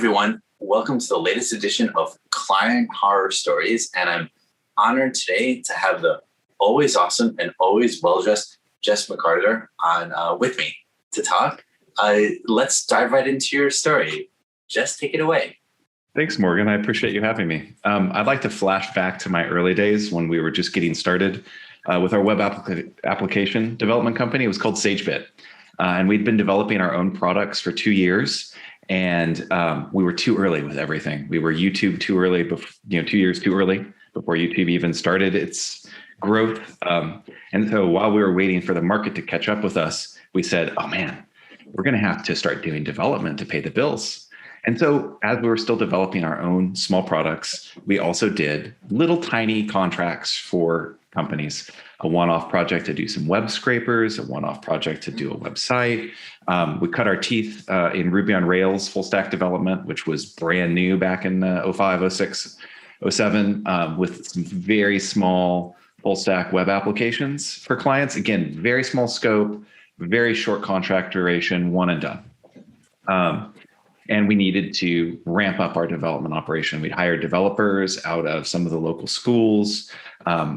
everyone. Welcome to the latest edition of Client Horror Stories. And I'm honored today to have the always awesome and always well-dressed Jess McCarter on with me to talk. Let's dive right into your story. Jess, take it away. Thanks, Morgan. I appreciate you having me. I'd like to flash back to my early days when we were just getting started with our web application development company. It was called SageBit. And we'd been developing our own products for 2 years. And we were too early with everything. We were YouTube too early, 2 years too early before YouTube even started its growth. And so while we were waiting for the market to catch up with us, we said, oh man, we're going to have to start doing development to pay the bills. And so as we were still developing our own small products, we also did little tiny contracts for companies, a one-off project to do some web scrapers, a one-off project to do a website. We cut our teeth in Ruby on Rails full stack development, which was brand new back in 05, 06, 07, with some very small full stack web applications for clients. Again, very small scope, very short contract duration, one and done. And we needed to ramp up our development operation. We'd hired developers out of some of the local schools.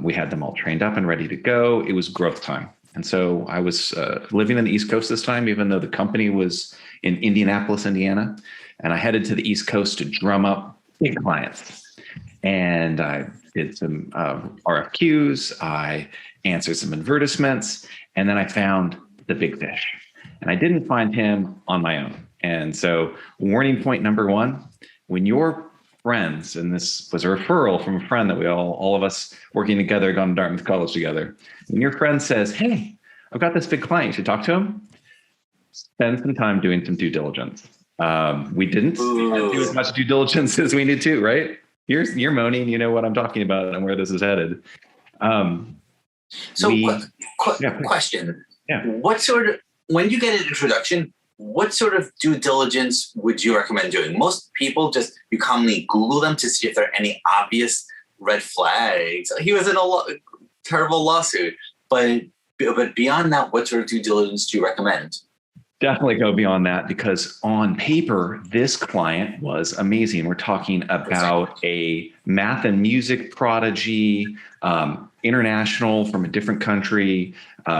We had them all trained up and ready to go. It was growth time. And so I was living in the East Coast this time, even though the company was in Indianapolis, Indiana. And I headed to the East Coast to drum up big clients. And I did some RFQs. I answered some advertisements. And then I found the big fish. And I didn't find him on my own. And so warning point number one, when your friends, and this was a referral from a friend that we all of us working together, gone to Dartmouth College together. When your friend says, hey, I've got this big client, you should talk to him, spend some time doing some due diligence. We didn't do as much due diligence as we need to, right? You're moaning, you know what I'm talking about and where this is headed. Question. Yeah. What sort of, when you get an introduction, what sort of due diligence would you recommend doing? Most people you commonly Google them to see if there are any obvious red flags. He was in a terrible lawsuit, but beyond that, what sort of due diligence do you recommend? Definitely go beyond that, because on paper, this client was amazing. We're talking about a math and music prodigy, international from a different country,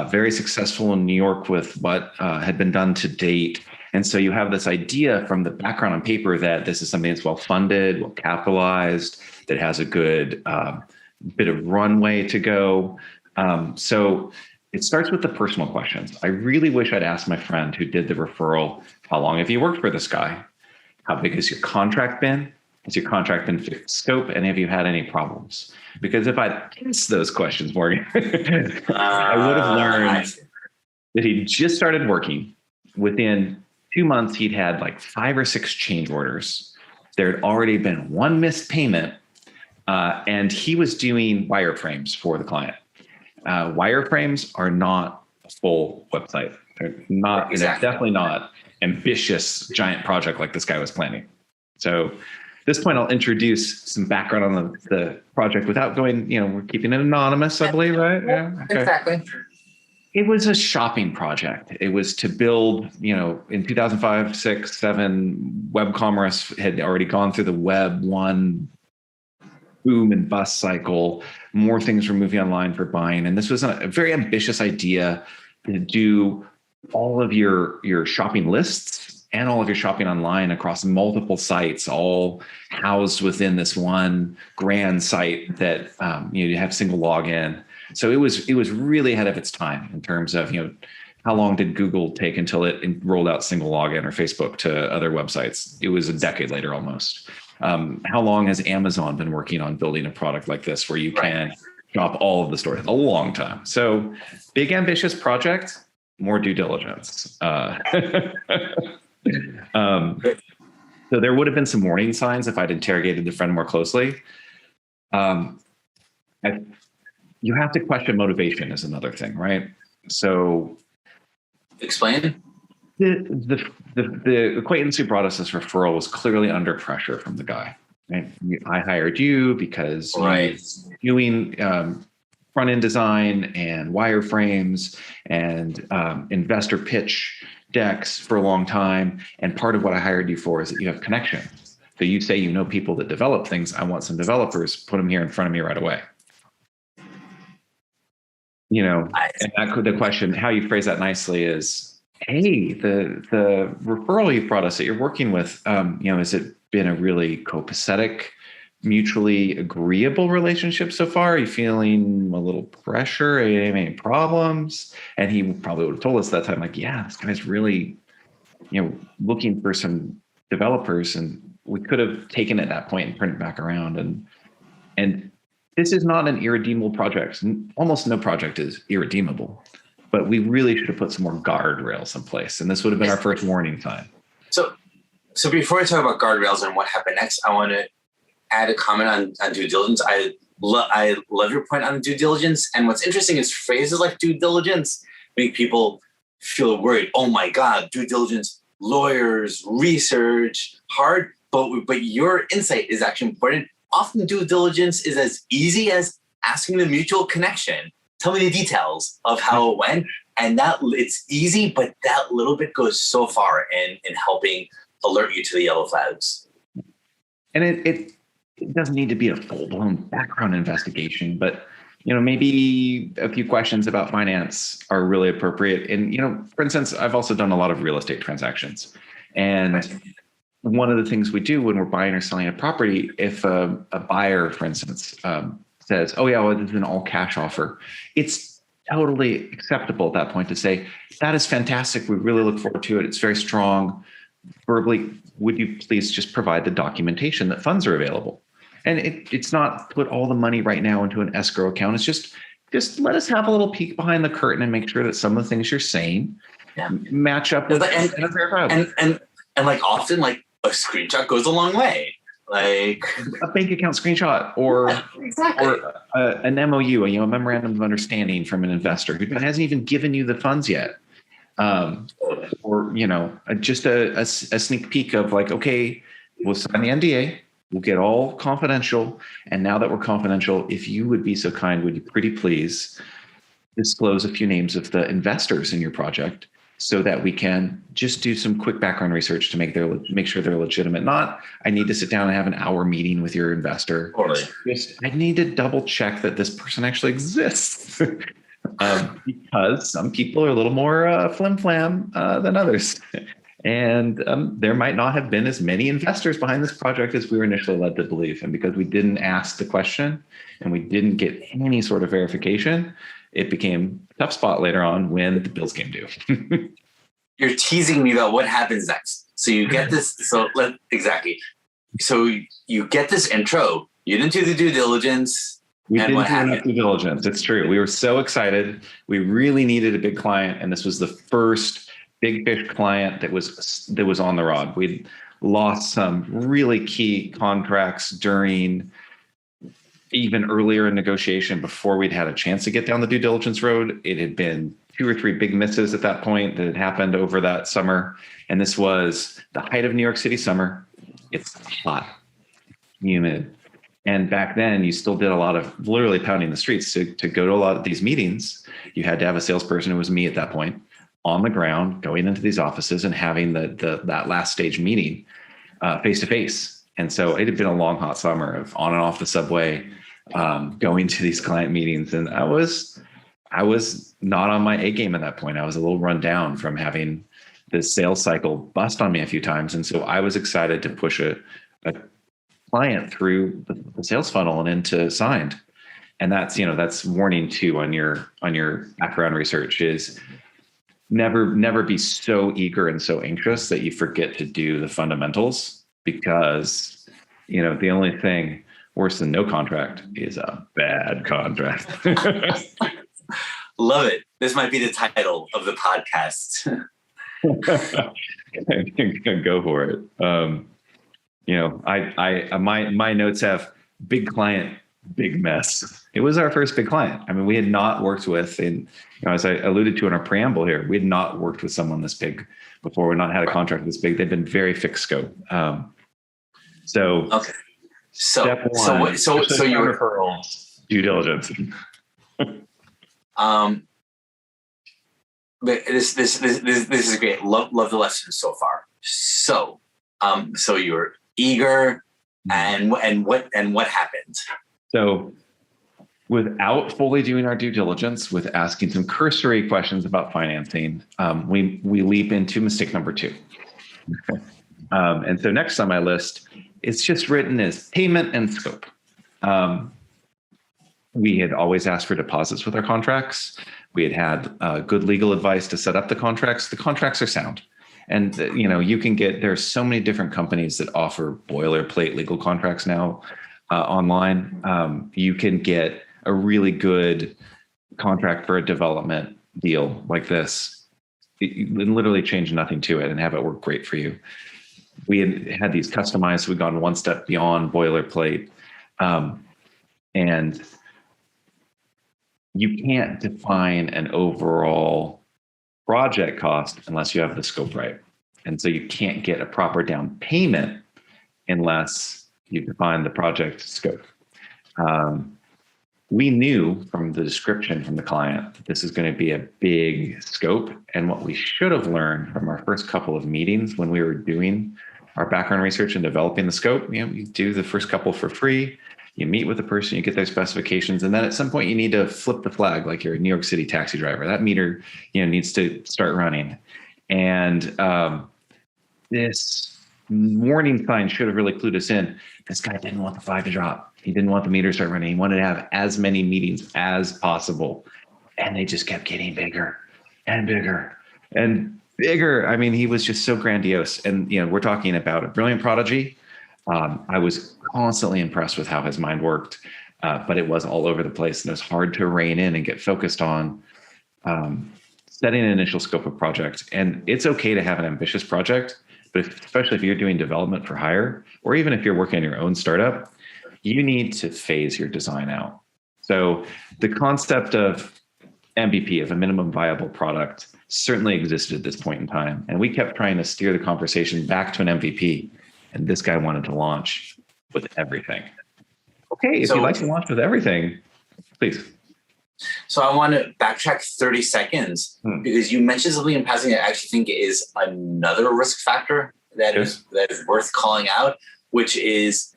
very successful in New York with what had been done to date. And so you have this idea from the background on paper that this is something that's well-funded, well-capitalized, that has a good bit of runway to go. So it starts with the personal questions. I really wish I'd asked my friend who did the referral, how long have you worked for this guy? How big has your contract been? Has your contract been fixed scope? And have you had any problems? Because if I'd asked those questions, Morgan, I would have learned that he just started working. Within 2 months, he'd had like 5 or 6 change orders. There had already been one missed payment, and he was doing wireframes for the client. Wireframes are not a full website. They're not, exactly. They're definitely not ambitious giant project like this guy was planning. So at this point, I'll introduce some background on the project without going, we're keeping it anonymous, I believe, right? Yeah, okay. Exactly. It was a shopping project. It was to build, in 2005, 6, 7, web commerce had already gone through the Web 1 boom and bust cycle. More things were moving online for buying. And this was a very ambitious idea to do all of your shopping lists and all of your shopping online across multiple sites, all housed within this one grand site that you have single login. So it was really ahead of its time in terms of how long did Google take until it rolled out single login, or Facebook to other websites? It was a decade later almost. How long has Amazon been working on building a product like this where you can shop all of the stores? A long time. So big ambitious project, more due diligence. So there would have been some warning signs if I'd interrogated the friend more closely. You have to question motivation is another thing, right? So explain. The acquaintance who brought us this referral was clearly under pressure from the guy. Right? I hired you because you're doing front-end design and wireframes and investor pitch decks for a long time. And part of what I hired you for is that you have connections. So you say, you know, people that develop things. I want some developers, put them here in front of me right away. You know, and the question, how you phrase that nicely is, hey, the referral you brought us that you're working with, you know, has it been a really copacetic, mutually agreeable relationship so far? Are you feeling a little pressure? Are you having any problems? And he probably would have told us that time, like, yeah, this guy's really, you know, looking for some developers, and we could have taken it at that point and turned it back around. And this is not an irredeemable project. Almost no project is irredeemable, but we really should have put some more guardrails in place. And this would have been our first warning sign. So before I talk about guardrails and what happened next, I want to add a comment on due diligence. I love your point on due diligence. And what's interesting is phrases like due diligence make people feel worried. Oh my God, due diligence, lawyers, research, hard. But your insight is actually important. Often due diligence is as easy as asking the mutual connection. Tell me the details of how it went. And that it's easy, but that little bit goes so far in helping alert you to the yellow flags. And it doesn't need to be a full-blown background investigation, but you know, maybe a few questions about finance are really appropriate. And you know, for instance, I've also done a lot of real estate transactions, and one of the things we do when we're buying or selling a property, if a buyer, for instance, says, "Oh yeah, well, this is an all-cash offer," it's totally acceptable at that point to say, "That is fantastic. We really look forward to it. It's very strong. Verbally, would you please just provide the documentation that funds are available?" And it's not put all the money right now into an escrow account. It's just let us have a little peek behind the curtain and make sure that some of the things you're saying match up with and like often like a screenshot goes a long way. Like a bank account screenshot or an MOU, a memorandum of understanding from an investor who hasn't even given you the funds yet. Or, you know, just a sneak peek of like, okay, we'll sign the NDA, we'll get all confidential. And now that we're confidential, if you would be so kind, would you pretty please disclose a few names of the investors in your project so that we can just do some quick background research to make sure they're legitimate. Not, I need to sit down and have an hour meeting with your investor. Totally. I need to double check that this person actually exists. Because some people are a little more flim-flam than others. And there might not have been as many investors behind this project as we were initially led to believe. And because we didn't ask the question and we didn't get any sort of verification, it became a tough spot later on when the bills came due. You're teasing me about what happens next. So you get this. Exactly. So you get this intro. You didn't do the due diligence. We didn't do enough due diligence. It's true. We were so excited. We really needed a big client, and this was the first big fish client that was on the rod. We'd lost some really key contracts during even earlier in negotiation before we'd had a chance to get down the due diligence road. It had been 2 or 3 big misses at that point that had happened over that summer, and this was the height of New York City summer. It's hot, humid. And back then, you still did a lot of literally pounding the streets to go to a lot of these meetings. You had to have a salesperson, who was me at that point, on the ground, going into these offices and having that last stage meeting face to face. And so it had been a long, hot summer of on and off the subway, going to these client meetings. And I was not on my A game at that point. I was a little run down from having this sales cycle bust on me a few times. And so I was excited to push a client through the sales funnel and into signed. And that's warning 2 on your background research is never be so eager and so anxious that you forget to do the fundamentals, because the only thing worse than no contract is a bad contract. Love it. This might be the title of the podcast. Go for it. My notes have big client, big mess. It was our first big client. I mean, we had not worked with, as I alluded to in our preamble here, we had not worked with someone this big before. We'd not had a contract this big. They'd been very fixed scope. Okay. Step one, so your referrals, due diligence. but this is great. Love the lesson so far. So you're eager, and what happened? So without fully doing our due diligence, with asking some cursory questions about financing, we leap into mistake number 2. And so next on my list, it's just written as payment and scope. We had always asked for deposits with our contracts. We had good legal advice to set up the contracts. The contracts are sound. And, you can there's so many different companies that offer boilerplate legal contracts now online. You can get a really good contract for a development deal like this. You literally change nothing to it and have it work great for you. We had these customized, so we've gone one step beyond boilerplate. And you can't define an overall project cost unless you have the scope right. And so you can't get a proper down payment unless you define the project scope. We knew from the description from the client that this is going to be a big scope. And what we should have learned from our first couple of meetings when we were doing our background research and developing the scope, you do the first couple for free. You meet with the person, you get their specifications, and then at some point you need to flip the flag like you're a New York City taxi driver. That meter, needs to start running. And this warning sign should have really clued us in. This guy didn't want the flag to drop. He didn't want the meter to start running. He wanted to have as many meetings as possible. And they just kept getting bigger and bigger and bigger. I mean, he was just so grandiose. And, we're talking about a brilliant prodigy. I was constantly impressed with how his mind worked, but it was all over the place. And it was hard to rein in and get focused on setting an initial scope of project. And it's okay to have an ambitious project, but especially if you're doing development for hire, or even if you're working on your own startup, you need to phase your design out. So the concept of MVP, of a minimum viable product, certainly existed at this point in time. And we kept trying to steer the conversation back to an MVP. And this guy wanted to launch with everything. Okay, if you'd like to launch with everything, please. So I want to backtrack 30 seconds because you mentioned something in passing that I actually think is another risk factor that is worth calling out, which is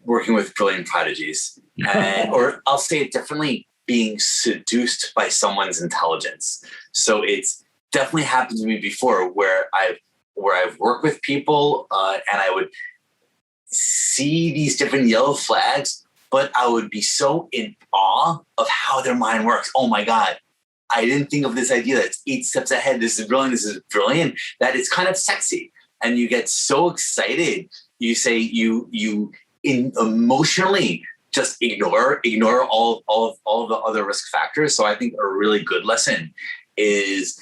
working with brilliant prodigies. Or I'll say it differently, being seduced by someone's intelligence. So it's definitely happened to me before where I've worked with people and I would see these different yellow flags, but I would be so in awe of how their mind works. Oh my God, I didn't think of this idea that's 8 steps ahead. This is brilliant, that it's kind of sexy. And you get so excited. You say you emotionally just ignore all of the other risk factors. So I think a really good lesson is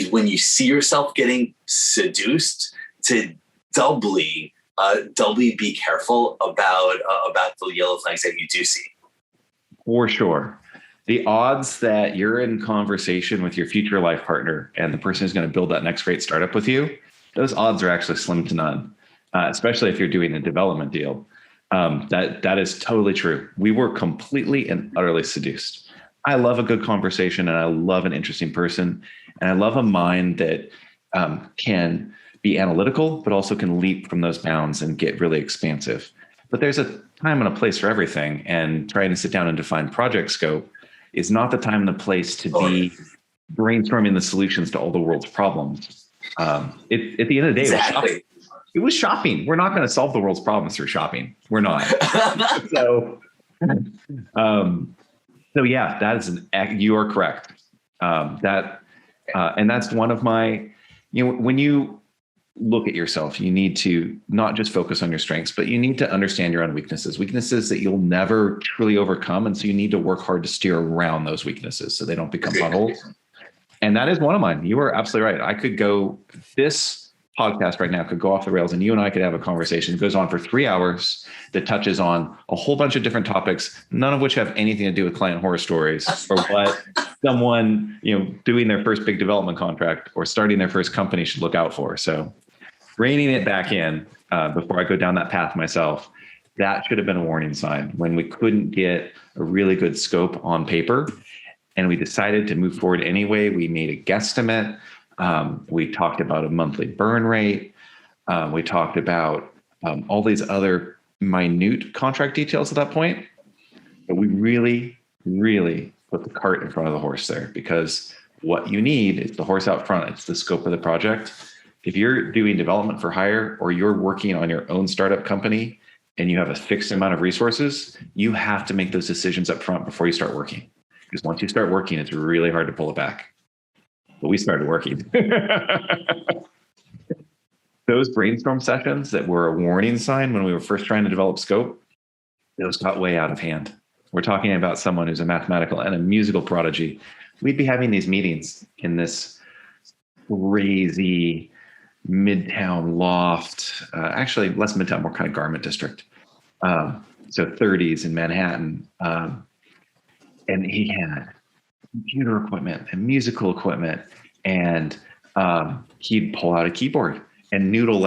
when you see yourself getting seduced, to doubly be careful about the yellow flags that you do see. For sure. The odds that you're in conversation with your future life partner and the person who's going to build that next great startup with you, those odds are actually slim to none, especially if you're doing a development deal. That is totally true. We were completely and utterly seduced. I love a good conversation and I love an interesting person. And I love a mind that can be analytical, but also can leap from those bounds and get really expansive. But there's a time and a place for everything. And trying to sit down and define project scope is not the time and the place to be brainstorming the solutions to all the world's problems. At the end of the day, it was shopping. We're not going to solve the world's problems through shopping. We're not. So yeah, that is you are correct. And that's one of my, when you look at yourself, you need to not just focus on your strengths, but you need to understand your own weaknesses that you'll never truly overcome. And so you need to work hard to steer around those weaknesses so they don't become potholes. And that is one of mine. You are absolutely right. This podcast right now could go off the rails and you and I could have a conversation. It goes on for 3 hours that touches on a whole bunch of different topics, none of which have anything to do with client horror stories or what someone, doing their first big development contract or starting their first company should look out for. So reining it back in before I go down that path myself, that should have been a warning sign when we couldn't get a really good scope on paper. and we decided to move forward anyway. We made a guesstimate. We talked about a monthly burn rate. We talked about all these other minute contract details at that point. But we really, really put the cart in front of the horse there, because what you need is the horse out front. It's the scope of the project. If you're doing development for hire, or you're working on your own startup company and you have a fixed amount of resources, you have to make those decisions up front before you start working. Because once you start working, it's really hard to pull it back. But we started working. Those brainstorm sessions that were a warning sign when we were first trying to develop scope, those got way out of hand. We're talking about someone who's a mathematical and a musical prodigy. We'd be having these meetings in this crazy midtown loft, actually less midtown, more kind of garment district. So 30s in Manhattan. And he had computer equipment and musical equipment, and he'd pull out a keyboard and noodle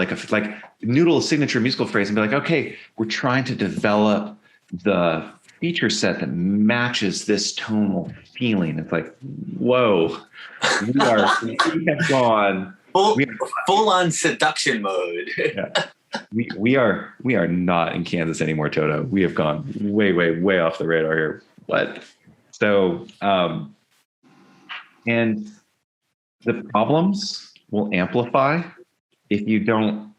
noodle a signature musical phrase and be like, okay, we're trying to develop the feature set that matches this tonal feeling. It's like, whoa, we have gone full on seduction mode. Yeah. We are not in Kansas anymore, Toto. We have gone way off the radar here. What? So, and the problems will amplify if you don't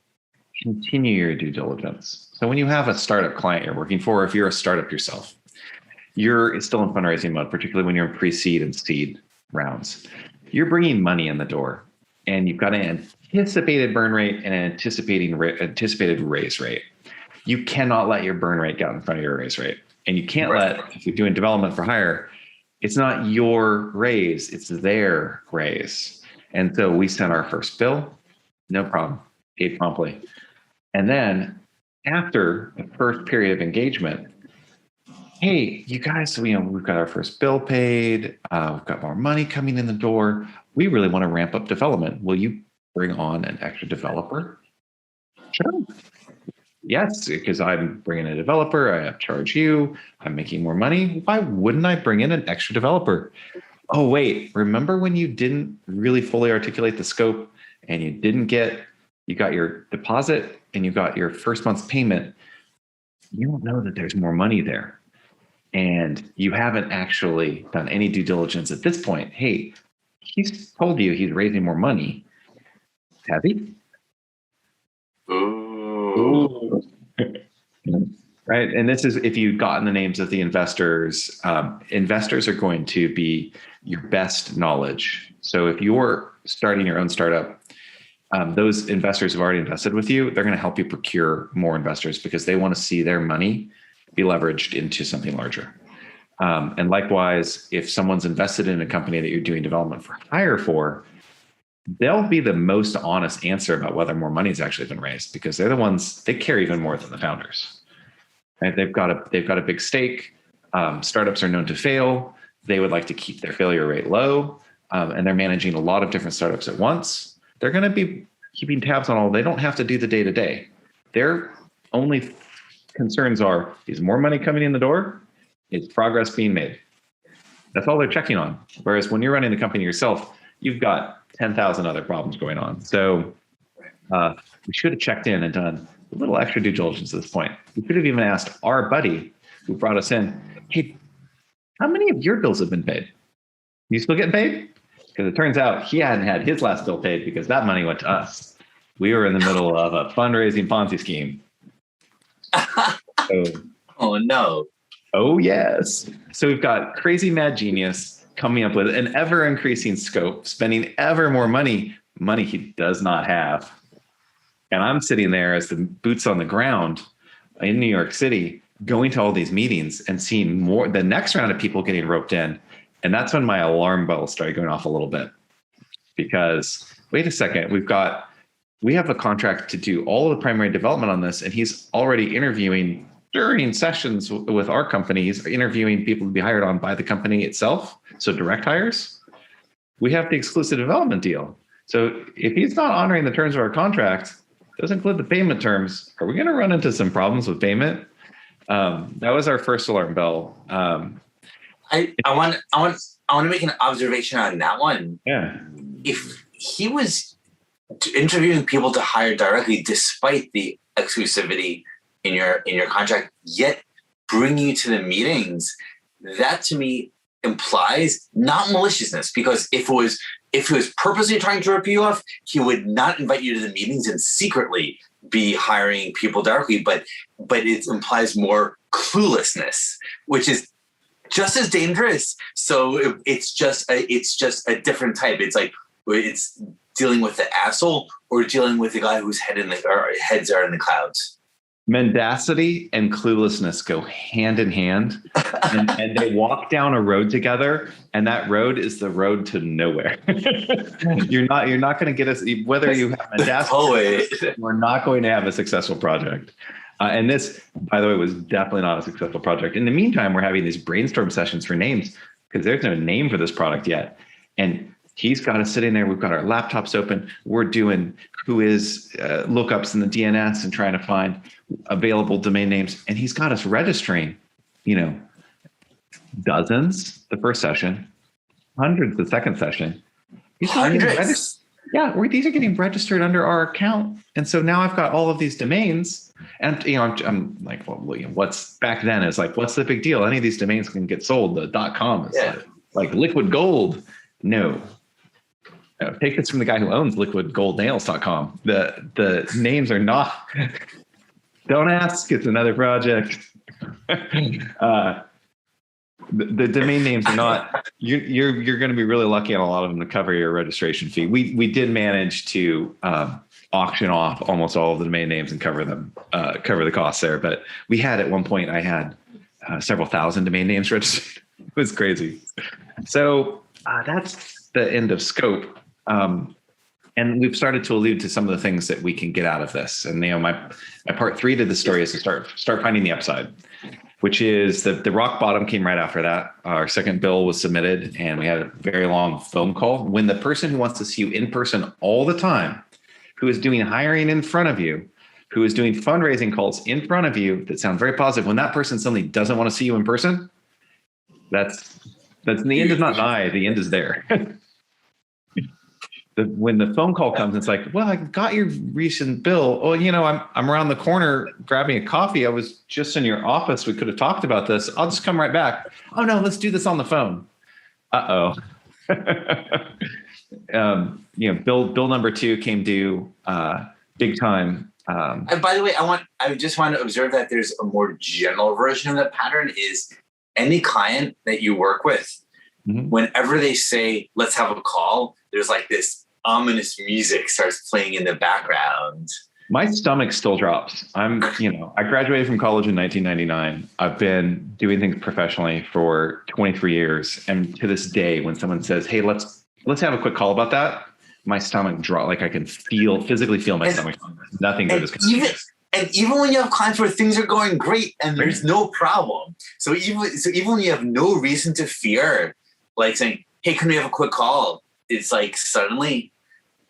continue your due diligence. So when you have a startup client you're working for, if you're a startup yourself, you're still in fundraising mode, particularly when you're in pre-seed and seed rounds. You're bringing money in the door, and you've got an anticipated burn rate and an anticipated raise rate. You cannot let your burn rate get in front of your raise rate. And you can't if you're doing development for hire, it's not your raise, it's their raise. And so we sent our first bill, no problem, paid promptly. And then after the first period of engagement, hey, you guys, we've got our first bill paid, we've got more money coming in the door. We really want to ramp up development. Will you bring on an extra developer? Sure. Yes, because I'm bringing a developer, I have charge you, I'm making more money. Why wouldn't I bring in an extra developer? Oh, wait, remember when you didn't really fully articulate the scope and you got your deposit and you got your first month's payment? You don't know that there's more money there. And you haven't actually done any due diligence at this point. Hey, he's told you he's raising more money. Has he? Ooh. Right. And this is if you've gotten the names of the investors. Investors are going to be your best knowledge. So if you're starting your own startup, those investors who've already invested with you, they're going to help you procure more investors because they want to see their money be leveraged into something larger. And likewise, if someone's invested in a company that you're doing development for hire for, they'll be the most honest answer about whether more money has actually been raised, because they're the ones, they care even more than the founders. Right? They've got a big stake. Startups are known to fail. They would like to keep their failure rate low, and they're managing a lot of different startups at once. They're going to be keeping tabs on all. They don't have to do the day-to-day. Their only concerns are, is more money coming in the door? Is progress being made? That's all they're checking on. Whereas when you're running the company yourself, you've got 10,000 other problems going on. So we should have checked in and done a little extra due diligence at this point. We could have even asked our buddy who brought us in, hey, how many of your bills have been paid? You still getting paid? Because it turns out he hadn't had his last bill paid because that money went to us. We were in the middle of a fundraising Ponzi scheme. Oh, no. Oh, yes. So we've got crazy mad genius coming up with an ever increasing scope, spending ever more money he does not have. And I'm sitting there as the boots on the ground in New York City, going to all these meetings and seeing the next round of people getting roped in. And that's when my alarm bells started going off a little bit, because wait a second, we have a contract to do all of the primary development on this. And he's already interviewing during sessions with our company. He's interviewing people to be hired on by the company itself. So direct hires, we have the exclusive development deal. So if he's not honoring the terms of our contract, doesn't include the payment terms, are we going to run into some problems with payment? That was our first alarm bell. I want I want to make an observation on that one. Yeah. If he was interviewing people to hire directly, despite the exclusivity in your contract, yet bring you to the meetings, that to me implies not maliciousness. Because if he was purposely trying to rip you off, he would not invite you to the meetings and secretly be hiring people directly. But it implies more cluelessness, which is just as dangerous. So it's just a different type. It's like it's dealing with the asshole or dealing with the guy whose heads are in the clouds. Mendacity and cluelessness go hand in hand, and they walk down a road together, and that road is the road to nowhere. You're not going to get us, whether you have mendacity, we're not going to have a successful project. And this, by the way, was definitely not a successful project. In the meantime, we're having these brainstorm sessions for names because there's no name for this product yet. And he's got us sitting there. We've got our laptops open. We're doing whois lookups in the DNS and trying to find available domain names. And he's got us registering, dozens the first session, hundreds the second session. Hundreds? These are getting registered under our account. And so now I've got all of these domains. And I'm like, well, what's back then is like, what's the big deal? Any of these domains can get sold. The .com is like liquid gold. No. Take this from the guy who owns liquidgoldnails.com. The names are not. Don't ask. It's another project. The domain names are not. You're going to be really lucky on a lot of them to cover your registration fee. We did manage to auction off almost all of the domain names and cover the costs there. But we had at one point, I had several thousand domain names registered. It was crazy. So that's the end of scope. And we've started to allude to some of the things that we can get out of this. And my part 3 to the story is to start finding the upside, which is the rock bottom came right after that. Our second bill was submitted and we had a very long phone call. When the person who wants to see you in person all the time, who is doing hiring in front of you, who is doing fundraising calls in front of you that sound very positive, when that person suddenly doesn't want to see you in person, that's the end is not nigh, the end is there. When the phone call comes, it's like, well, I got your recent bill. Oh, I'm around the corner grabbing a coffee. I was just in your office. We could have talked about this. I'll just come right back. Oh no, let's do this on the phone. Uh-oh. Bill number 2 came due big time. And by the way, I just want to observe that there's a more general version of that pattern is any client that you work with, whenever they say, let's have a call, there's like this ominous music starts playing in the background. My stomach still drops. I graduated from college in 1999. I've been doing things professionally for 23 years. And to this day, when someone says, hey, let's have a quick call about that, my stomach drops. Like I can physically feel my stomach. Nothing good is coming. And even when you have clients where things are going great and there's no problem. So even when you have no reason to fear, like saying, hey, can we have a quick call? It's like suddenly,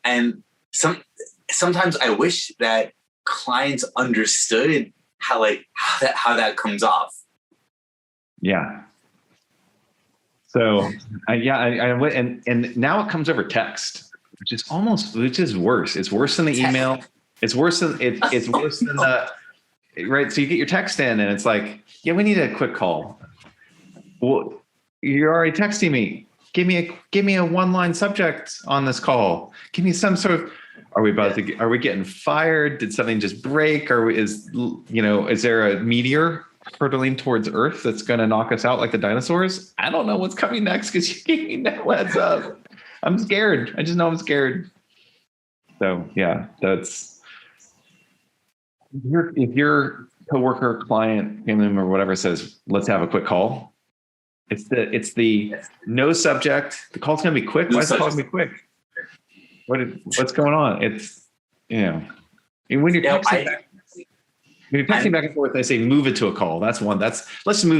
and sometimes I wish that clients understood how that comes off. Yeah. So I went and now it comes over text, which is worse. It's worse than the email. It's worse than it's worse than the right. So you get your text in and it's like, yeah, we need a quick call. Well, you're already texting me. Give me a one-line subject on this call. Give me some sort of, are we getting fired? Did something just break? Is there a meteor hurtling towards Earth that's going to knock us out like the dinosaurs? I don't know what's coming next because you gave me no heads up. I'm scared. I just know I'm scared. So yeah, that's, if your coworker, client, family member, whatever says, let's have a quick call. It's the no subject. The call's going to be quick. Why is the call going to be quick? What's going on? It's, when you're texting back and forth, they say, move it to a call. Let's move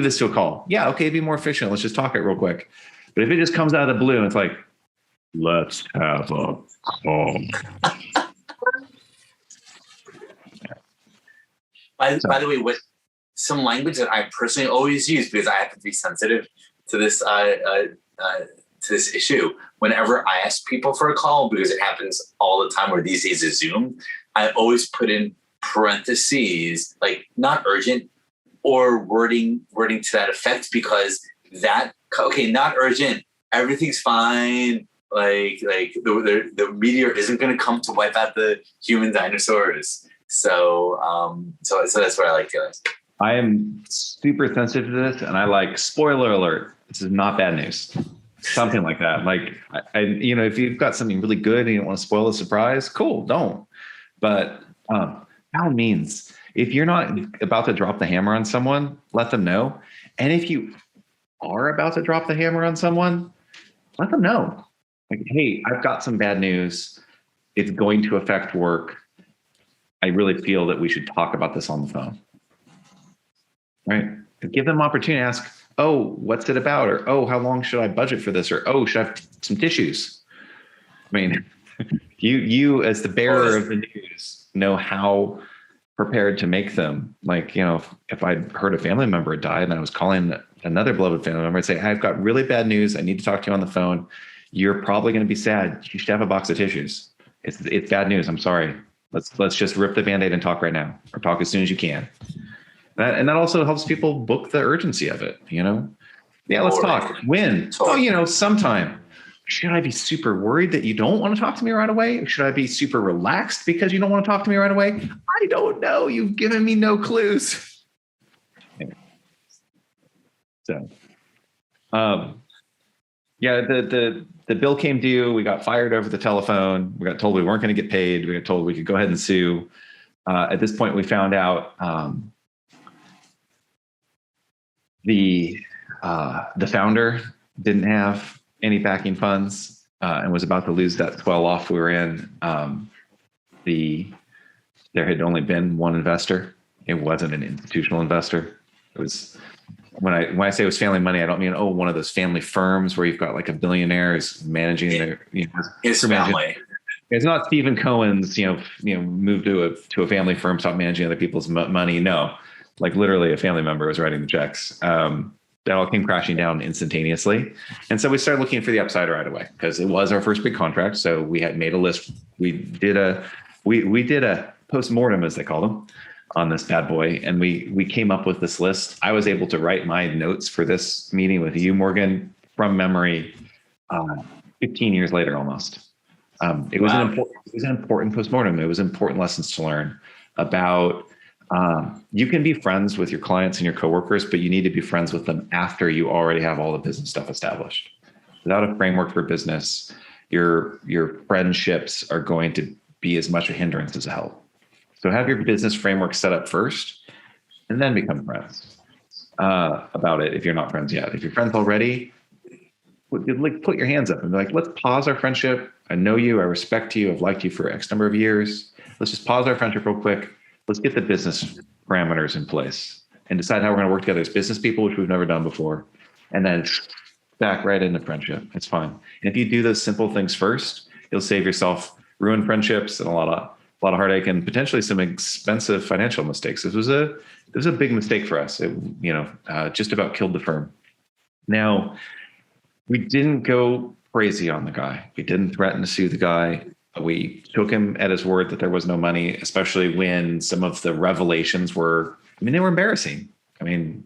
this to a call. Yeah. Okay. It'd be more efficient. Let's just talk it real quick. But if it just comes out of the blue and it's like, let's have a call. By the way, what some language that I personally always use because I have to be sensitive to this to this issue. Whenever I ask people for a call, because it happens all the time, where these days is Zoom, I always put in parentheses, like not urgent, or wording to that effect, because not urgent, everything's fine. Like the meteor isn't going to come to wipe out the human dinosaurs. So that's what I like to ask. I am super sensitive to this, and I like, spoiler alert, this is not bad news. Something like that. Like, if you've got something really good and you don't want to spoil the surprise, cool, don't. But by all means, if you're not about to drop the hammer on someone, let them know. And if you are about to drop the hammer on someone, let them know. Like, hey, I've got some bad news. It's going to affect work. I really feel that we should talk about this on the phone. Right? Give them opportunity to ask, oh, what's it about? Or, oh, how long should I budget for this? Or, oh, should I have some tissues? I mean, you as the bearer of the news know how prepared to make them. Like, if I'd heard a family member had died and I was calling another beloved family member, I'd say, I've got really bad news. I need to talk to you on the phone. You're probably going to be sad. You should have a box of tissues. It's bad news. I'm sorry. Let's just rip the Band-Aid and talk right now, or talk as soon as you can. And that also helps people book the urgency of it, Yeah, let's talk. When? Oh, sometime. Should I be super worried that you don't want to talk to me right away? Or should I be super relaxed because you don't want to talk to me right away? I don't know. You've given me no clues. So, the bill came due. We got fired over the telephone. We got told we weren't going to get paid. We got told we could go ahead and sue. At this point, we found out the founder didn't have any backing funds and was about to lose that swell off we were in. There had only been one investor. It wasn't an institutional investor. It was, when I say it was family money, I don't mean one of those family firms where you've got like a billionaire is managing their his family. It's not Stephen Cohen's move to a family firm, stop managing other people's money. No, like literally a family member was writing the checks. That all came crashing down instantaneously. And so we started looking for the upside right away because it was our first big contract. So we had made a list. We did a post-mortem, as they call them, on this bad boy. And we came up with this list. I was able to write my notes for this meeting with you, Morgan, from memory 15 years later almost. It was an important post-mortem. It was important lessons to learn about you can be friends with your clients and your coworkers, but you need to be friends with them after you already have all the business stuff established. Without a framework for business, your friendships are going to be as much a hindrance as a help. So have your business framework set up first and then become friends about it if you're not friends yet. If you're friends already, put your hands up and be like, let's pause our friendship. I know you, I respect you, I've liked you for X number of years. Let's just pause our friendship real quick. Let's get the business parameters in place and decide how we're going to work together as business people, which we've never done before. And then back right into friendship. It's fine. And if you do those simple things first, you'll save yourself ruined friendships and a lot of heartache and potentially some expensive financial mistakes. This was a big mistake for us. It, just about killed the firm. Now, we didn't go crazy on the guy. We didn't threaten to sue the guy. We took him at his word that there was no money, especially when some of the revelations they were embarrassing.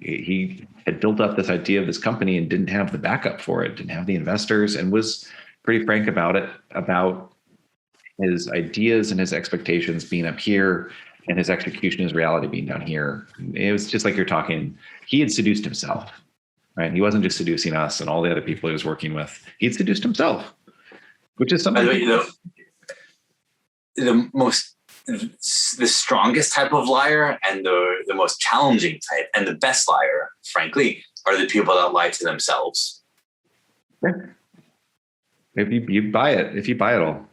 He had built up this idea of this company and didn't have the backup for it, didn't have the investors, and was pretty frank about it, about his ideas and his expectations being up here and his execution, his reality being down here. It was just like you're talking, he had seduced himself, right? He wasn't just seducing us and all the other people he was working with. He had seduced himself, which is something. The strongest type of liar and the most challenging type and the best liar, frankly, are the people that lie to themselves. Yeah. If you buy it all.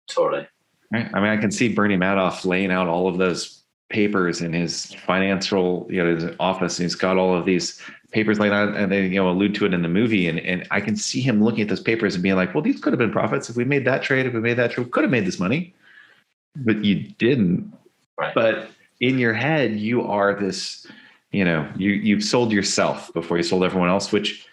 Totally. Right. I can see Bernie Madoff laying out all of those papers in his financial, his office. And he's got all of these papers laid out, and they, allude to it in the movie. And I can see him looking at those papers and being like, well, these could have been profits. If we made that trade, we could have made this money, but you didn't. Right. But in your head, you are this, you've sold yourself before you sold everyone else, which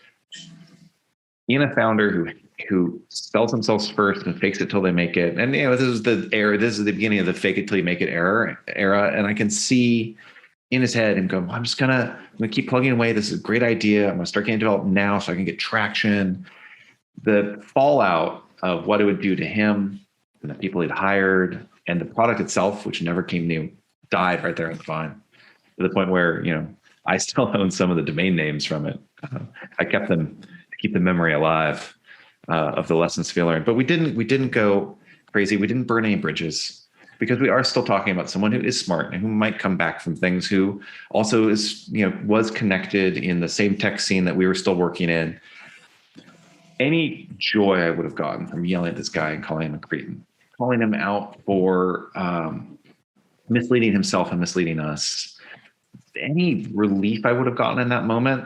in a founder who sells themselves first and fakes it till they make it. And this is the era. This is the beginning of the fake it till you make it era. And I can see in his head him go, I'm gonna keep plugging away. This is a great idea. I'm gonna start getting developed now so I can get traction. The fallout of what it would do to him and the people he'd hired and the product itself, which never came new, died right there on the vine, to the point where, I still own some of the domain names from it. I kept them to keep the memory alive of the lessons we learned. But we didn't go crazy. We didn't burn any bridges, because we are still talking about someone who is smart and who might come back from things, who also is, was connected in the same tech scene that we were still working in. Any joy I would have gotten from yelling at this guy and calling him a cretin, calling him out for misleading himself and misleading us, any relief I would have gotten in that moment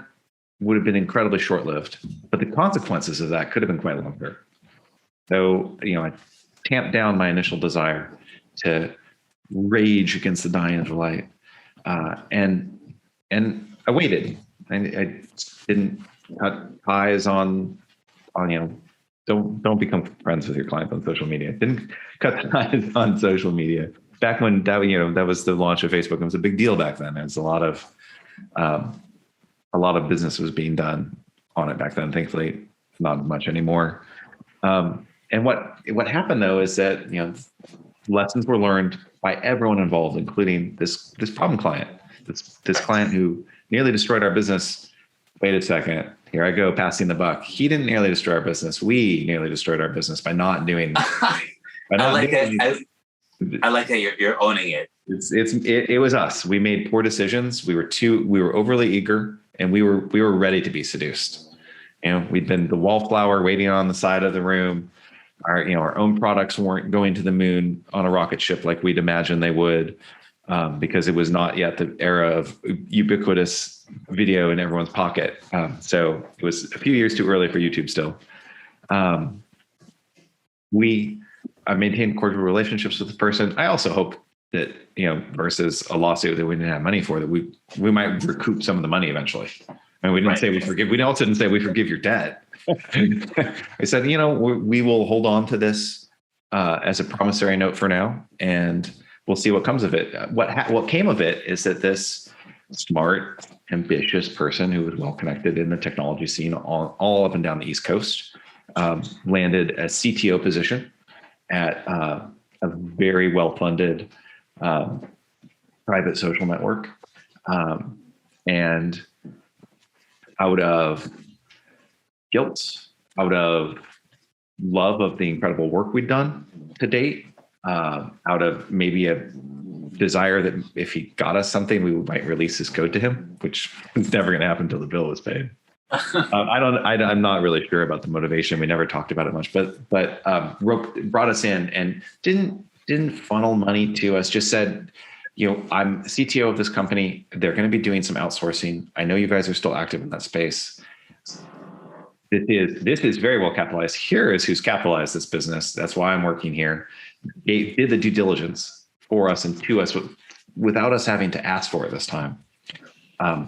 would have been incredibly short-lived. But the consequences of that could have been quite longer. So, I tamped down my initial desire to rage against the dying of the light. And I waited. I didn't cut ties on don't become friends with your clients on social media. Didn't cut ties on social media. Back when that was the launch of Facebook, it was a big deal back then. There was a lot of business was being done on it back then. Thankfully, not much anymore. And what happened though is that lessons were learned by everyone involved, including this problem client, this client who nearly destroyed our business. Wait a second, here I go passing the buck. He didn't nearly destroy our business. We nearly destroyed our business by not doing. I like that you're owning it. It was us. We made poor decisions. We were overly eager, and we were ready to be seduced. We'd been the wallflower waiting on the side of the room. Our own products weren't going to the moon on a rocket ship like we'd imagined they would, because it was not yet the era of ubiquitous video in everyone's pocket. So it was a few years too early for YouTube still. I maintained cordial relationships with the person. I also hope that, versus a lawsuit that we didn't have money for, that we might recoup some of the money eventually. And we didn't say we forgive. We also didn't say we forgive your debt. I said, we will hold on to this as a promissory note for now, and we'll see what comes of it. What came of it is that this smart, ambitious person who was well connected in the technology scene all up and down the East Coast landed a CTO position at a very well-funded private social network. And out of guilt, out of love of the incredible work we'd done to date, out of maybe a desire that if he got us something, we might release his code to him, which is never going to happen until the bill is paid. I'm not really sure about the motivation. We never talked about it much, but brought us in and didn't funnel money to us. Just said, I'm CTO of this company. They're going to be doing some outsourcing. I know you guys are still active in that space. This is very well capitalized. Here is who's capitalized this business. That's why I'm working here. They did the due diligence for us and to us without us having to ask for it this time.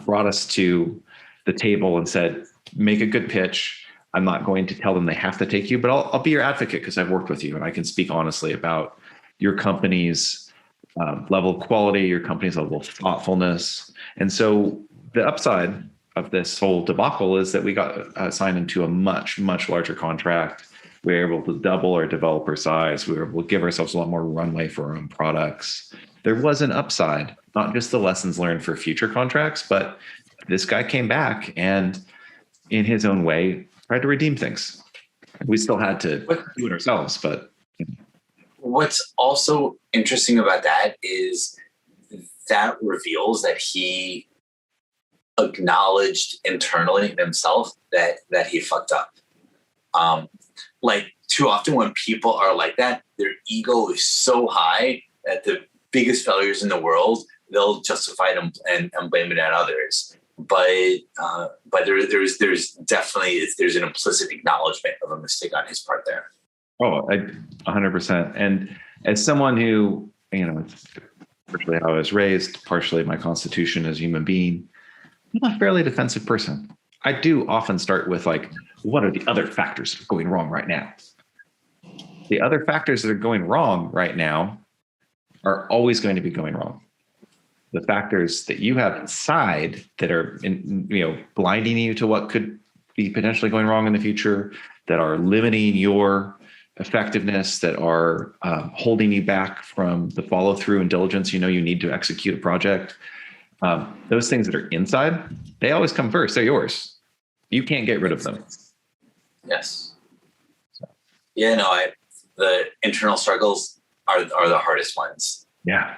Brought us to the table and said, make a good pitch. I'm not going to tell them they have to take you, but I'll be your advocate because I've worked with you and I can speak honestly about your company's level of quality, your company's level of thoughtfulness. And so the upside of this whole debacle is that we got signed into a much, much larger contract. We were able to double our developer size. We were able to give ourselves a lot more runway for our own products. There was an upside, not just the lessons learned for future contracts, but this guy came back and in his own way tried to redeem things. We still had to do it ourselves, but. What's also interesting about that is that reveals that he acknowledged internally himself that he fucked up. Like too often when people are like that, their ego is so high that the biggest failures in the world, they'll justify them and blame it on others. But there's definitely an implicit acknowledgement of a mistake on his part there. Oh, 100%. And as someone who, it's partially how I was raised, partially my constitution as a human being, I'm a fairly defensive person. I do often start with like, what are the other factors that are going wrong right now? The other factors that are going wrong right now are always going to be going wrong. The factors that you have inside that are, blinding you to what could be potentially going wrong in the future, that are limiting your effectiveness, that are holding you back from the follow through and diligence you need to execute a project. Those things that are inside, they always come first. They're yours. You can't get rid of them. Yes. Yeah, no, the internal struggles are the hardest ones. Yeah.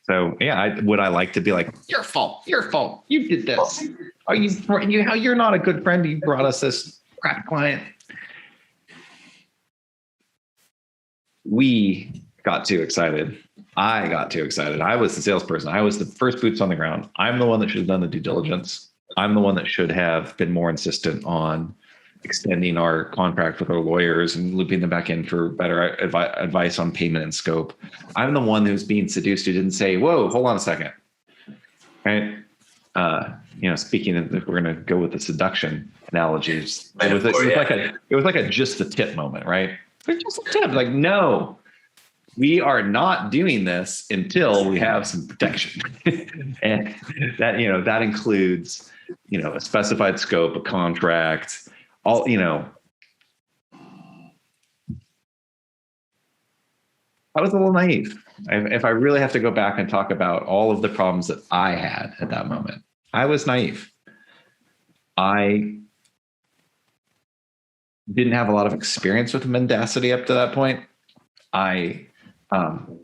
So would I like to be like, your fault, you did this. Are you're not a good friend. You brought us this crap client. We got too excited. I got too excited. I was the salesperson. I was the first boots on the ground. I'm the one that should have done the due diligence. I'm the one that should have been more insistent on extending our contract with our lawyers and looping them back in for better advice on payment and scope. I'm the one who's being seduced who didn't say, whoa, hold on a second. Right? Speaking of, if we're going to go with the seduction analogies, it was like a just the tip moment, right? Just a tip. Like, no, we are not doing this until we have some protection. And that includes, a specified scope, a contract, all, I was a little naive. If I really have to go back and talk about all of the problems that I had at that moment, I was naive. I didn't have a lot of experience with mendacity up to that point. I am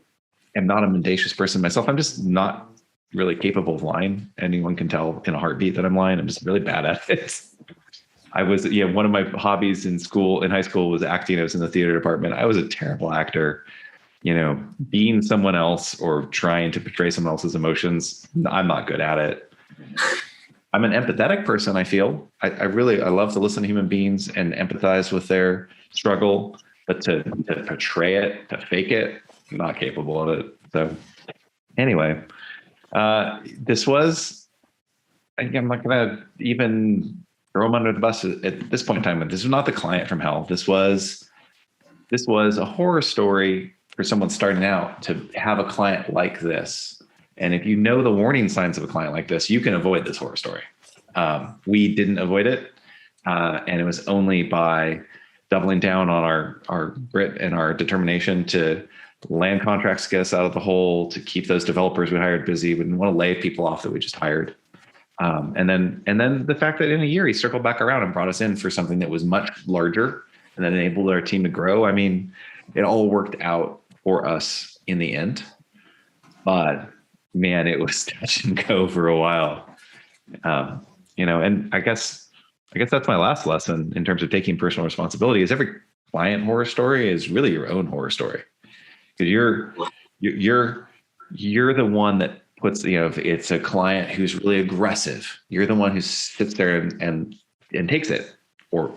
not a mendacious person myself. I'm just not really capable of lying. Anyone can tell in a heartbeat that I'm lying. I'm just really bad at it. I was, one of my hobbies in high school was acting. I was in the theater department. I was a terrible actor. Being someone else or trying to portray someone else's emotions, I'm not good at it. I'm an empathetic person, I feel. I love to listen to human beings and empathize with their struggle, but to portray it, to fake it, I'm not capable of it. So anyway, this was, I'm not going to even throw them under the bus at this point in time. This was not the client from hell. This was a horror story for someone starting out to have a client like this. And if you know the warning signs of a client like this, you can avoid this horror story. We didn't avoid it. And it was only by doubling down on our grit and our determination to land contracts, get us out of the hole, to keep those developers we hired busy. We didn't want to lay people off that we just hired. And then the fact that in a year he circled back around and brought us in for something that was much larger and that enabled our team to grow. I mean, it all worked out for us in the end, but man, it was touch and go for a while. And I guess that's my last lesson in terms of taking personal responsibility is every client horror story is really your own horror story. Because you're the one that puts, if it's a client who's really aggressive, you're the one who sits there and takes it, or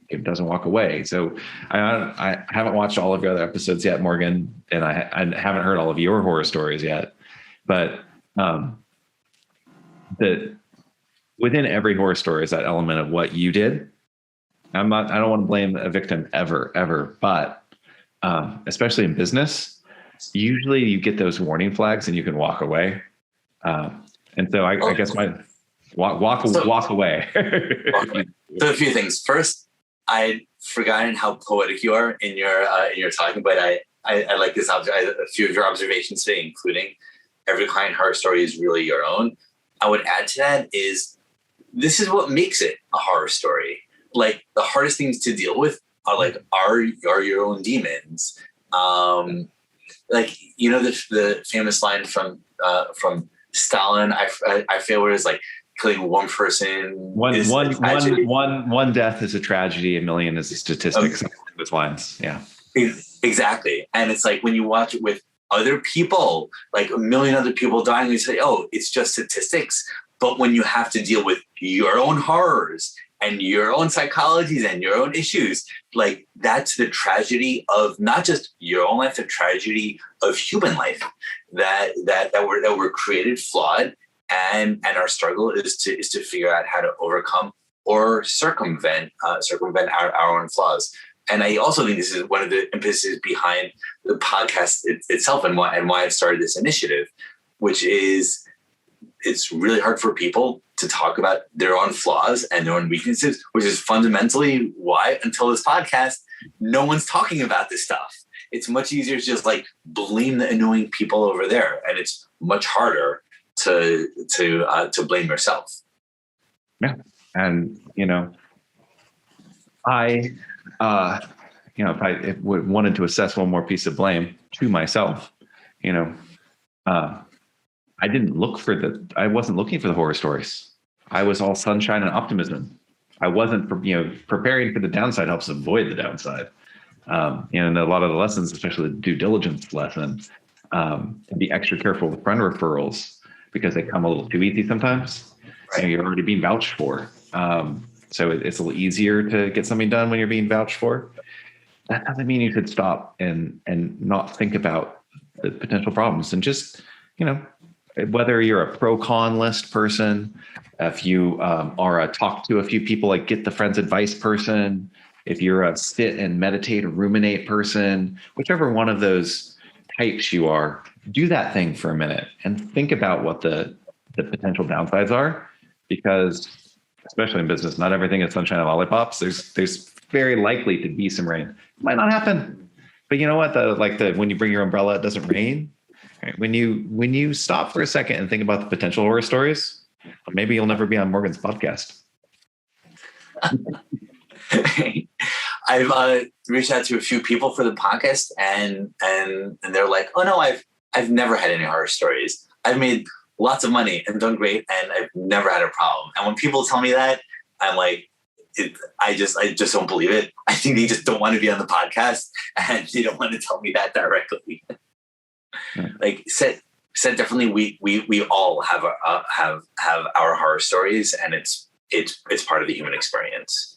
it doesn't walk away. So I haven't watched all of your other episodes yet, Morgan, and I haven't heard all of your horror stories yet. But within every horror story is that element of what you did. I don't want to blame a victim ever, but especially in business, usually you get those warning flags and you can walk away. And so I guess my walk away. So a few things. First, I'd forgotten how poetic you are in your talking, but I like this. A few of your observations today, including every client horror story is really your own. I would add to that is this is what makes it a horror story. Like the hardest things to deal with are your own demons. The famous line from Stalin, I feel where it's like killing one person. One death is a tragedy, a million is a statistic. Those lines. Yeah. Exactly. And it's like when you watch it with other people, like a million other people dying, you say, oh, it's just statistics. But when you have to deal with your own horrors and your own psychologies and your own issues, like that's the tragedy of not just your own life, the tragedy of human life that we're created flawed, and our struggle is to figure out how to overcome or circumvent our own flaws. And I also think this is one of the impetuses behind the podcast itself and why I've started this initiative, which is it's really hard for people to talk about their own flaws and their own weaknesses, which is fundamentally why, until this podcast, no one's talking about this stuff. It's much easier to just like blame the annoying people over there, and it's much harder to blame yourself. Yeah, and if I wanted to assess one more piece of blame to myself, I wasn't looking for the horror stories. I was all sunshine and optimism. I wasn't, preparing for the downside helps avoid the downside. And a lot of the lessons, especially the due diligence lesson, to be extra careful with friend referrals because they come a little too easy sometimes. Right. You're already being vouched for. So it's a little easier to get something done when you're being vouched for. That doesn't mean you should stop and not think about the potential problems and just, whether you're a pro-con list person, if you are a talk to a few people, like get the friend's advice person, if you're a sit and meditate or ruminate person, whichever one of those types you are, do that thing for a minute and think about what the potential downsides are, because especially in business, not everything is sunshine and lollipops. There's very likely to be some rain. It might not happen, but you know what? When you bring your umbrella, it doesn't rain. Right? When you stop for a second and think about the potential horror stories, maybe you'll never be on Morgan's podcast. I've reached out to a few people for the podcast, and they're like, "Oh no, I've never had any horror stories. I've made lots of money and done great, and I've never had a problem." And when people tell me that, I'm like, I just don't believe it. I think they just don't want to be on the podcast, and they don't want to tell me that directly. Like said differently, we all have our horror stories, and it's part of the human experience.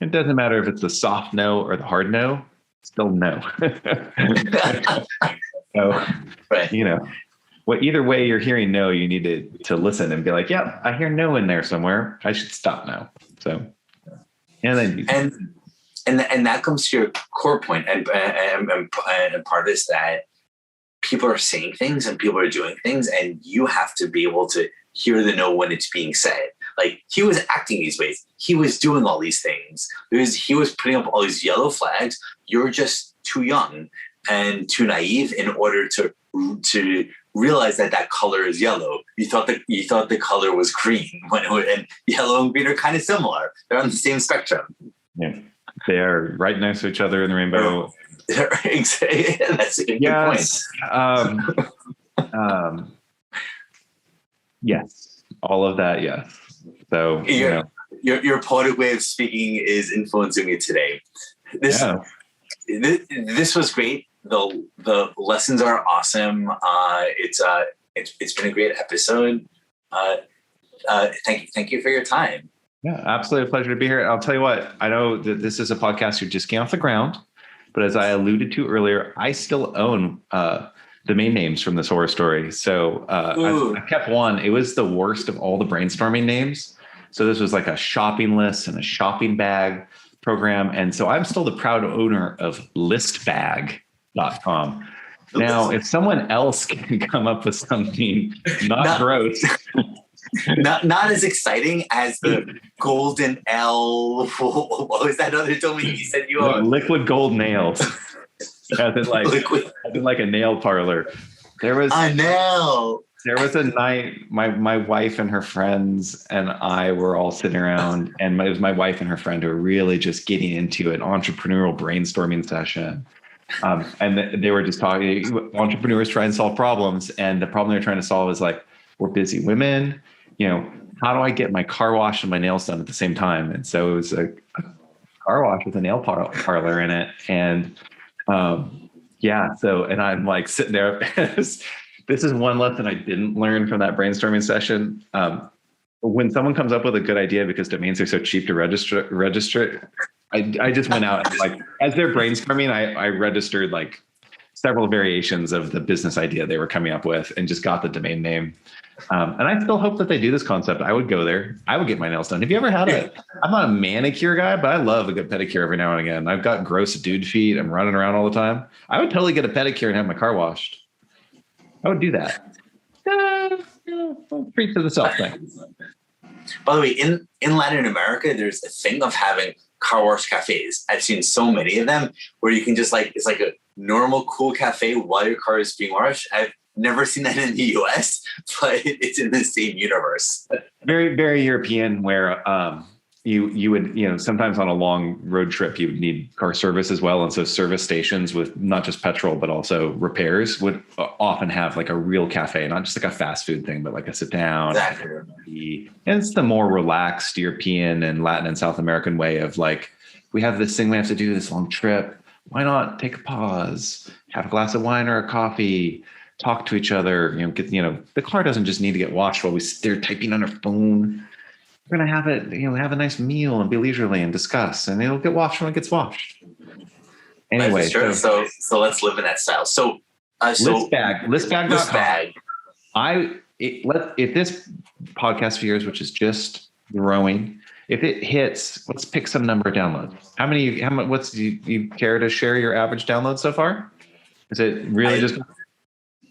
It doesn't matter if it's the soft no or the hard no, still no. So, right. Either way you're hearing no, you need to listen and be like, yeah, I hear no in there somewhere. I should stop now. So, and that comes to your core point, and part is that people are saying things and people are doing things, and you have to be able to hear the no when it's being said. Like, he was acting these ways. He was doing all these things. He was putting up all these yellow flags. You're just too young and too naive in order to realize that color is yellow. You thought the color was green, and yellow and green are kind of similar. They're on the same spectrum. Yeah, they are right next to each other in the rainbow. That's a good point. Yes, all of that. Yes. So your poetic way of speaking is influencing me today. This was great. The lessons are awesome. It's been a great episode. Thank you for your time. Yeah, absolutely a pleasure to be here. I'll tell you what, I know that this is a podcast who just came off the ground, but as I alluded to earlier, I still own domain names from this horror story. So I kept one. It was the worst of all the brainstorming names. So this was like a shopping list and a shopping bag program. And so I'm still the proud owner of listbag.com. Now, if someone else can come up with something not gross, not as exciting as the golden L. What was that other domain you said you owned? Liquid gold nails. As in like a nail parlor. There was a night my wife and her friends and I were all sitting around, and it was my wife and her friend who were really just getting into an entrepreneurial brainstorming session. And they were just talking, entrepreneurs try and solve problems. And the problem they're trying to solve is like, we're busy women, how do I get my car wash and my nails done at the same time? And so it was a car wash with a nail parlor in it. And and I'm like sitting there. This is one lesson I didn't learn from that brainstorming session. When someone comes up with a good idea, because domains are so cheap to register, I just went out and, like, as they're brainstorming, I registered like several variations of the business idea they were coming up with and just got the domain name. And I still hope that they do this concept. I would go there. I would get my nails done. Have you ever had I'm not a manicure guy, but I love a good pedicure every now and again. I've got gross dude feet. I'm running around all the time. I would totally get a pedicure and have my car washed. I would do that. Treat to the self thing. By the way, in Latin America, there's a thing of having car wash cafes. I've seen so many of them where you can just it's like a normal cool cafe while your car is being washed. I've never seen that in the US, but it's in the same universe. Very, very European, where you would, sometimes on a long road trip, you would need car service as well. And so service stations with not just petrol, but also repairs would often have like a real cafe, not just like a fast food thing, but like a sit down. Exactly. And it's the more relaxed European and Latin and South American way of like, we have this thing we have to do, this long trip. Why not take a pause, have a glass of wine or a coffee, talk to each other, the car doesn't just need to get washed while they're typing on their phone. We're going to have it, have a nice meal and be leisurely and discuss, and it'll get washed when it gets washed. Anyway. Sure. So let's live in that style. So, listbag.com. If this podcast viewers, which is just growing, if it hits, let's pick some number of downloads. How much, do you care to share your average download so far? Is it really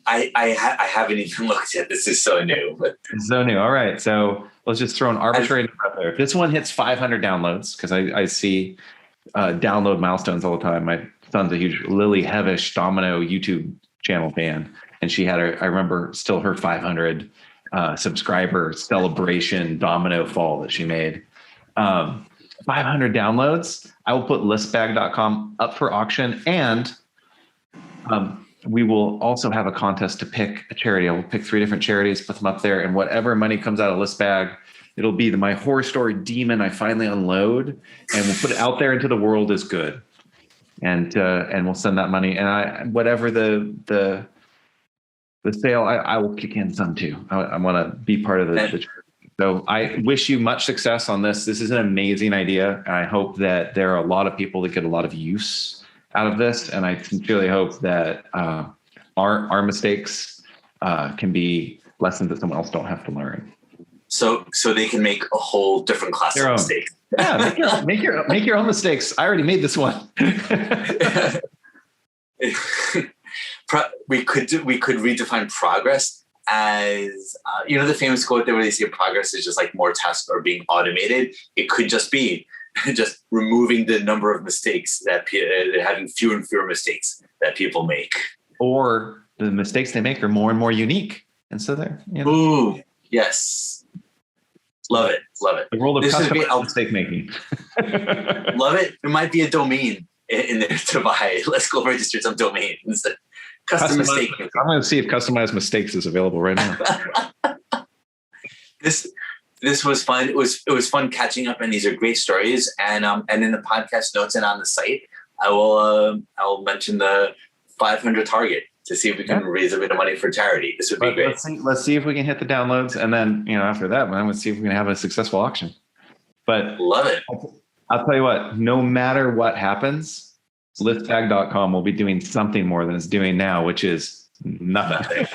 I haven't even looked yet. This is so new. It's so new. All right. So let's just throw an arbitrary number out there. If this one hits 500 downloads, because I see download milestones all the time. My son's a huge Lily Hevish Domino YouTube channel fan. And she had I remember still her 500 subscriber celebration domino fall that she made. 500 downloads. I will put listbag.com up for auction, and we will also have a contest to pick a charity. I will pick 3 different charities, put them up there, and whatever money comes out of Listbag, it'll be my horror story demon I finally unload, and we'll put it out there into the world as good. And we'll send that money, and whatever the sale, I will kick in some too. I want to be part of the charity. So I wish you much success on this. This is an amazing idea. I hope that there are a lot of people that get a lot of use out of this. And I sincerely hope that our mistakes can be lessons that someone else don't have to learn. So they can make a whole different class of mistakes. Yeah, make your own mistakes. I already made this one. We could redefine progress as the famous quote there where they say progress is just like more tasks are being automated. It could just be just removing the number of mistakes that having fewer and fewer mistakes that people make, or the mistakes they make are more and more unique, and so they're Ooh, yes, love it. The world of custom mistake making. Love it. There might be a domain in there to buy. Let's go register some domains. Custom mistake making. I'm going to see if customized mistakes is available right now. This was fun. It was fun catching up, and these are great stories. And in the podcast notes and on the site, I will mention the 500 target to see if we can raise a bit of money for charity. This would be great. Let's see if we can hit the downloads, and then after that, let's see if we can have a successful auction. But love it. I'll tell you what. No matter what happens, listbag.com will be doing something more than it's doing now, which is nothing.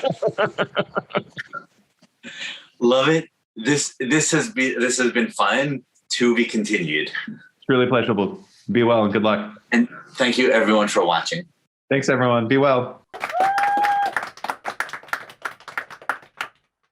Love it. This has been fun. To be continued. It's really pleasurable. Be well and good luck. And thank you everyone for watching. Thanks everyone. Be well.